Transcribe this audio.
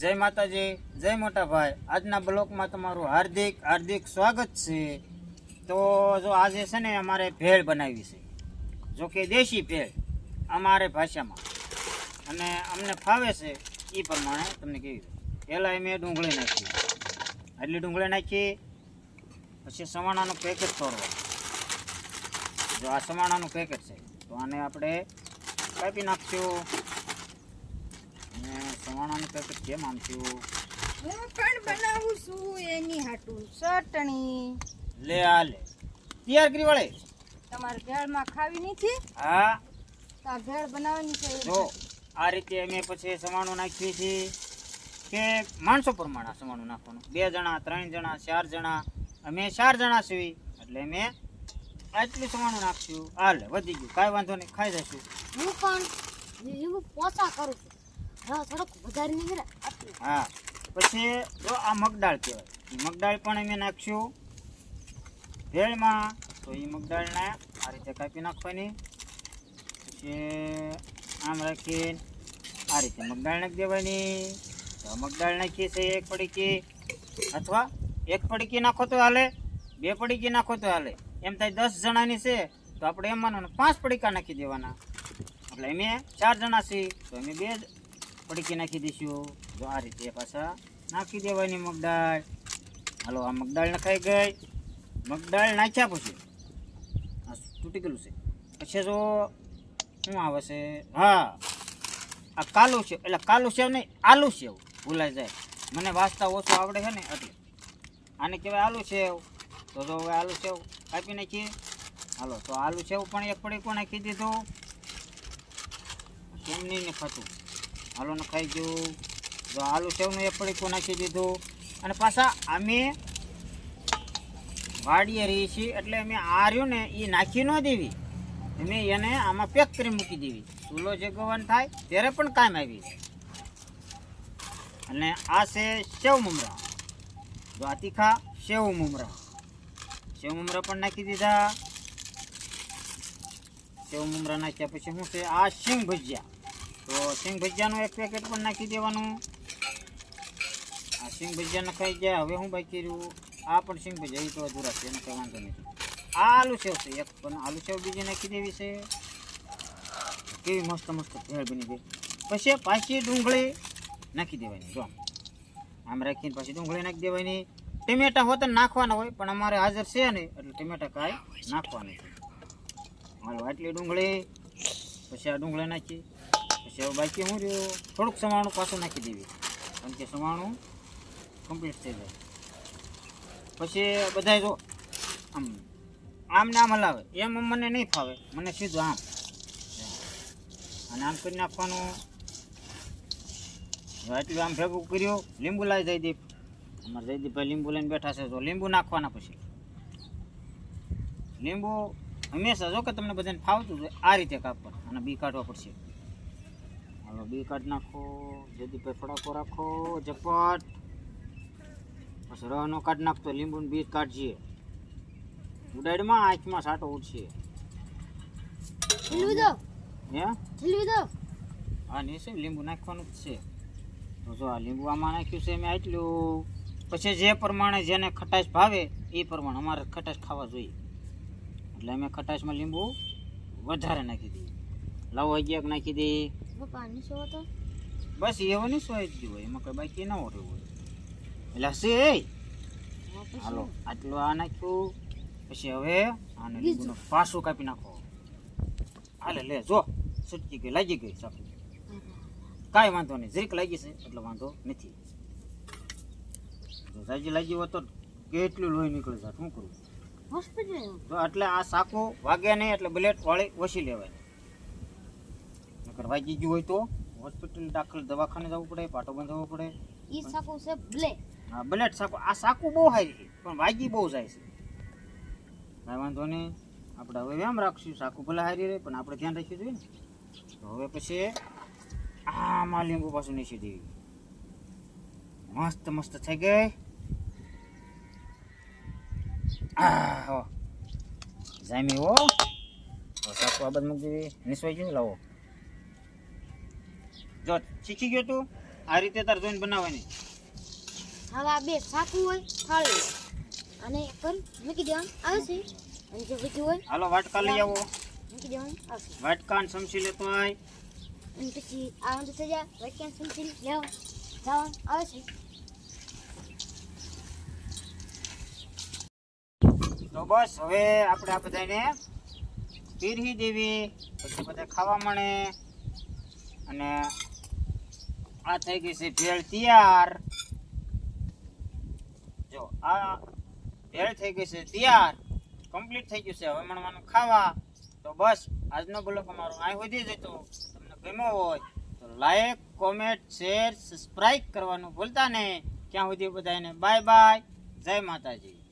જય માતાજી, જય મોટા ભાઈ. આજના બ્લોકમાં તમારું હાર્દિક હાર્દિક સ્વાગત છે. તો જો આજે છે ને અમારે ભેળ બનાવી છે, જો કે દેશી ભેળ અમારે ભાષામાં, અને અમને ફાવે છે એ પ્રમાણે તમને કેવી. પહેલાં મેં ડુંગળી નાખી, આટલી ડુંગળી નાખી, પછી સવાણાનું પેકેટ તોડવા. જો આ સવાણાનું પેકેટ છે તો આને આપણે કાપી નાખશું. સવાણાનું પેકેટ કેમ આમ થયું? હું પણ બનાવું છું એની હાટું ચટણી. લે આ લે તૈયાર કરી વળે. તમારે ભેળમાં ખાવી નથી? હા, તો આ ભેળ બનાવવાની છે. જો આ રીતે અમે પછી સવાણું નાખીએ છીએ કે માણસો પ્રમાણે સવાણું નાખવાનું. 2 જણા, 3 જણા, 4 જણા. અમે 4 જણા છીએ એટલે અમે આટલું સવાણું નાખશું. હાલે વધી ગયું, કાંઈ વાંધો નહીં, ખાઈ જઈશું. હું પણ પોચા કરું છું. થોડોક વધારે નહીં. હા, પછી જો આ મગદાળ કહેવાય, એ મગદાળ પણ અમે નાખશું ભેળમાં. તો એ મગદાળને આ રીતે કાપી નાખવાની. પછી આમ રાખીને આ રીતે મગદાળ નાખી દેવાની. તો મગદાળ નાખીએ છે 1 પડીકી, અથવા 1 પડીકી નાખો તો હાલે, 2 પડીકી નાખો તો હાલે. એમ થાય 10 જણાની છે તો આપણે એમ માનો 5 પડીકા નાખી દેવાના. એટલે અમે 4 જણા છીએ તો અમે 2 પડીકી નાખી દઈશું. જો આ રીતે પાછા નાખી દેવાની મગદાળ. હાલો, આ મગદાળ નખાઈ ગઈ. મગદાળ નાખ્યા પછી આ તૂટી ગયેલું છે. પછી જો શું આવે છે, હા આ કાલું સેવ, એટલે કાલું સેવ નહીં, આલુ સેવ. ભૂલાઈ જાય, મને વાંચતા ઓછું આવડે છે ને એટલે. આને કહેવાય આલુ સેવ. તો જો હવે આલુ સેવ કાપી નાખીએ. હાલો, તો આલુ સેવ પણ 1 પડીકું નાખી દીધું. કેમ નહીં ખાતું? હાલો નખાઈ ગયું. જો આલુ સેવનું 1 પડીકું નાખી દીધું. અને પાછા અમે વાડીએ રહી છીએ એટલે અમે આ રહ્યું ને એ નાખી ન દેવી, અમે એને આમાં પેક કરી મૂકી દેવી. ચૂલો જગવન થાય ત્યારે પણ કામ આવી. અને આ છે સેવ મમરા. જો આ તીખા સેવ મમરા, સેવ મમરા પણ નાખી દીધા. સેવ મમરા નાખ્યા પછી શું છે, આ સિંગ ભજીયા. તો સિંગ ભજીયાનું 1 પેકેટ પણ નાખી દેવાનું. આ સિંગ ભજીયા નખાઈ ગયા. હવે હું બાકી રહ્યું, આ પણ સિંગ ભજીયા, એ તો અધૂરા છે, એનો કંઈ વાંધો નથી. આ આલુ સેવ છે 1, પણ આલુ સેવ બીજી નાખી દેવી છે. કેવી મસ્ત મસ્ત ભેળ બની ગઈ. પછી પાછી ડુંગળી નાખી દેવાની. જો આમ રાખીને પાછી ડુંગળી નાખી દેવાની. ટમેટા હોત નાખવાના હોય પણ અમારે હાજર છે નહીં એટલે ટમેટા કાંઈ નાખવા નથી. હાલો, આટલી ડુંગળી. પછી આ ડુંગળી નાખી. પછી હવે બાકી શું રહ્યું, થોડુંક સવાણું પાછું નાખી દેવી, કારણ કે સવાણું કમ્પ્લીટ થઈ જાય. પછી બધા જો આમ આમ ને આમ હલાવે, એમ મને નહીં ફાવે, મને સીધું આમ. અને આમ કરી નાખવાનું. એટલું આમ ભેગું કર્યું. લીંબુ લાવી જયદીપ, અમારે જયદીપભાઈ લીંબુ લઈને બેઠા છે. તો લીંબુ નાખવાના. પછી લીંબુ હંમેશા જો કે તમને બધાને ફાવતું હોય આ રીતે કાપવાનું, અને બી કાઢવા પડશે. હાલો, બી કાઢી નાખો. જયદીપભાઈ ફડાકો રાખો ઝપટ. પછી રવાનો કાઢી નાખતો, લીંબુનું બી કાઢીએ. ઉડાડમાં આંખમાં સાટો ઉઠશે. હે હા, નહીં છે, લીંબુ નાખવાનું જ છે. તો જો આ લીંબુ આમાં નાખ્યું છે મેં આટલું. પછી જે પ્રમાણે જેને ખટાશ ભાવે એ પ્રમાણે, અમારે ખટાશ ખાવા જોઈએ એટલે અમે ખટાશમાં લીંબુ વધારે નાખી દઈએ. લાવો હજી 1 નાખી દઈએ. બસ એવું નહીં સોય જ હોય, એમાં કંઈ બાકી ન હોય એટલે હશે. હાલો, આટલું આ નાખ્યું. પછી હવે આને લીંબુનું પાછું કાપી નાખો. હાલે લે, જો સટકી ગઈ, લાગી ગઈ સાપુ. કાંઈ વાંધો નહીં, જરીક લાગી છે એટલે વાંધો નથી. જો જાજી લાગી હોય તો કેટલું લોહી નીકળી જાય, શું કરવું? તો એટલે આ સાકુ વાગે નહીં એટલે બ્લેડ વાળી ઓછી લેવાય. નકર વાગી ગયું હોય તો હોસ્પિટલ દાખલ, દવાખાને જવું પડે, પાટો બાંધવો પડે. હા, બ્લેડ સાકુ. આ સાકુ બહુ સારી છે પણ વાગી બહુ જાય છે. કાંઈ વાંધો નહીં, આપણે હવે એમ રાખશું. સાકુ ભલે સારી રહે પણ આપણે ધ્યાન રાખવું જોઈએ ને. તો હવે પછી આમાં લીંબુ પાછું નીચી દેવી. મસ્ત મસ્ત થઈ ગઈ. હો જામી હો. તો સાકુ આ બાદ મૂકી દેવી. નિસવાઈ ગયું. લાવો, જો શીખી ગયો તું. આ રીતે તાર જોઈને બનાવવાની. હવે આ બે સાકું હોય થાળી હોય અને પર મૂકી દેવાનું આવશે અને જે વધ્યું હોય હાલો વાટકા લઈ આવો. મૂકી દેવાનું આવશે વાટકા ને સમસી લેતો આય. અને પછી આ વાંધો થઈ જાય વૈક્યાન સમજી લેવા જવાનું આવે છે. તો બસ હવે આપણે આ બધાને પીરહી દેવી, પછી બધા ખાવા મળે. અને આ થઈ ગઈ છે ભેળ તૈયાર. જો આ ભેળ થઈ ગઈ છે તૈયાર, કમ્પ્લીટ થઈ ગયું છે. હવે મળવાનું ખાવા. તો બસ આજનો બ્લોગ અમારો અહીં સુધી જ હતો. તમને ગમ્યો હોય તો લાઈક, કોમેન્ટ, શેર, સબસ્ક્રાઇબ કરવાનું ભૂલતા નહીં. ક્યાં સુધી બધાને બાય બાય, જય માતાજી.